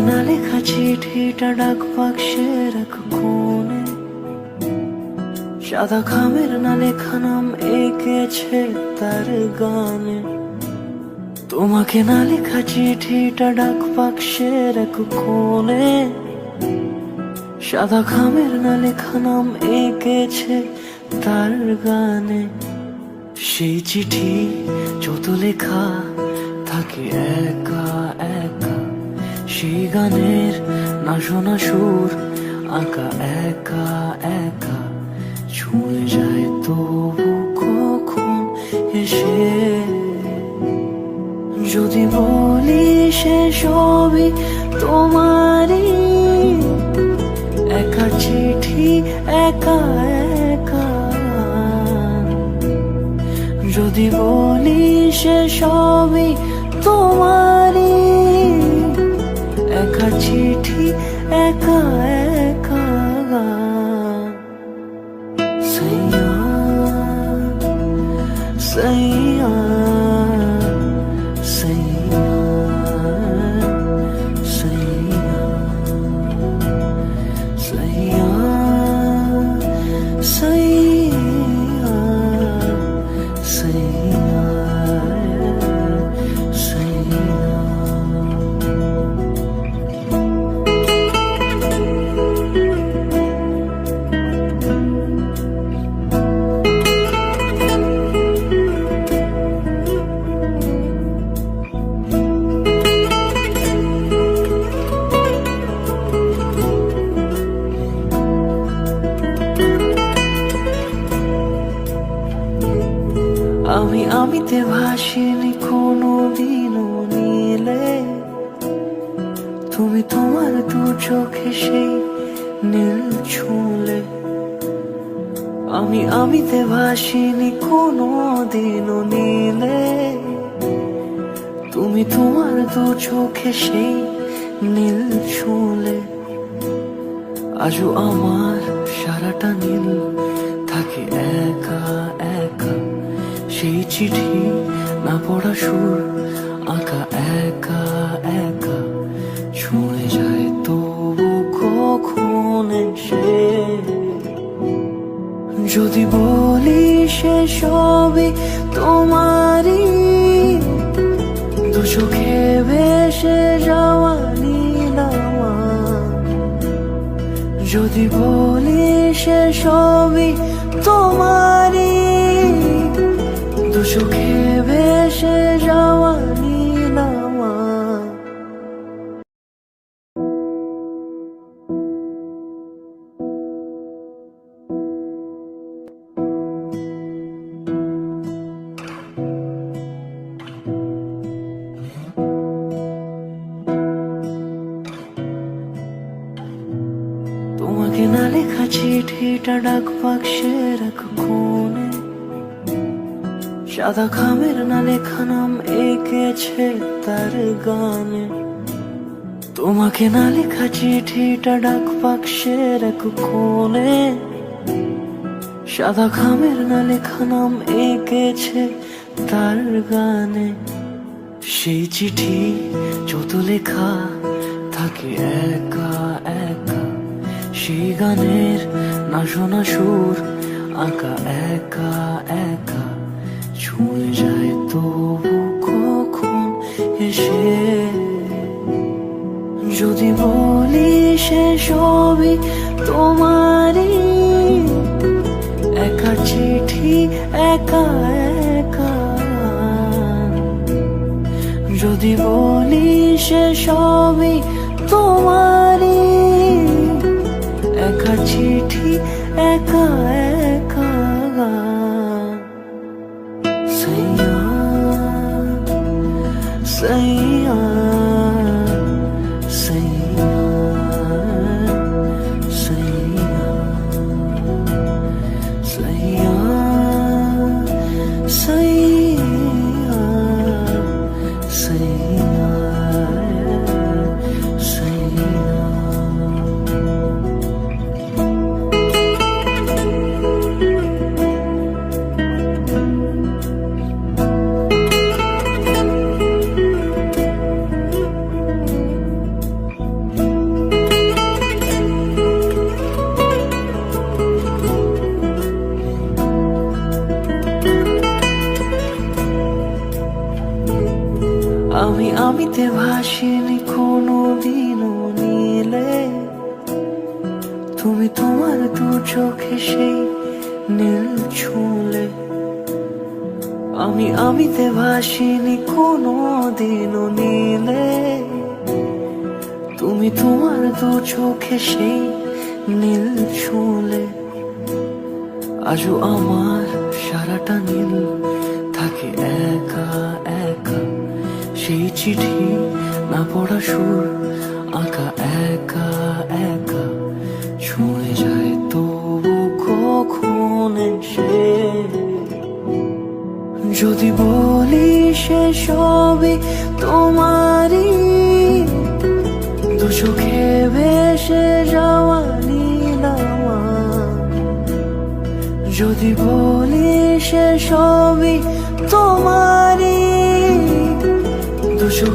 না লেখা চিঠিটা ডাক বাক্সের এক কোণে, সাদা খামের না লেখা নাম এঁকেছে তার গানে। তোমাকে না লেখা চিঠিটা ডাক বাক্সের এক কোণে, সাদা খামের না লেখা নাম এঁকেছে তার গানে। সেই চিঠি যত লেখা থাকে একা একা, সেই গানের না শোনা সুর আঁকা একা একা, ছুঁয়ে যায় তবু কখন এসে। যদি বলি সে সবই তোমারই, একা চিঠি একা একা। যদি বলি সে সবই তোমারই, একা চিঠি একা একা। সাইয়া সাইয়া সাইয়া সাইয়া সাইয়া সাইয়া সাইয়া সাইয়া। আমিতে ভাসিনি কোনো দিনও নীলে, তুমি তোমার দু চোখে সেই নীল ছুঁলে। আমিতে ভাসিনি কোনো দিনও নীলে, তুমি তোমার দু চোখে সেই নীল ছুঁলে। আজও আমার সারাটা নীল থাকে একা একা, সেই চিঠি না পড়া সুর আঁকা একা একা, ছুঁয়ে যায় তবু কখন এসে। যদি বলি সে সবই তোমারই, দু চোখে ভেসে যাওয়া নীলামা। যদি বলি সে সবই তোমারই, দু চোখে ভেসে যাওয়া নীলামা। তোমাকে না লেখা চিঠিটা ডাক বাক্সের এক কোণে, সাদা খামের না লেখা নাম এঁকেছে তার গানে। তোমাকে না লেখা চিঠিটা ডাক বাক্সের এক কোণে, সাদা খামের না লেখা নাম এঁকেছে তার গানে। সেই চিঠি যত লেখা থাকে একা একা, সেই গানের না শোনা সুর আঁকা একা একা, ছুঁয়ে যায় তবু কখন এসে। যদি বলি সে সবই তোমারই, একা চিঠি একা একা। যদি বলি সে সবই তোমারই, একা চিঠি একা একা। সাইয়া সাইয়া সাইয়া সাইয়া সাইয়া সাইয়া সাইয়া সাইয়া। আমিতে ভাসিনি কোনো দিনও নীলে, তুমি তোমার দু চোখে সেই নীল ছুঁলে। আমিতে ভাসিনি কোনো দিনও নীলে, তুমি তোমার দু চোখে সেই নীল ছুঁলে। আজও আমার সারাটা নীল থাকে একা একা, সেই চিঠি না পড়া সুর আঁকা একা একা, ছুঁয়ে যায় তবু কখন এসে। যদি বলি সে সবই তোমারই, দু চোখে ভেসে যাওয়া নীল আমার। যদি বলি সে সবই তোমারই, দু চোখে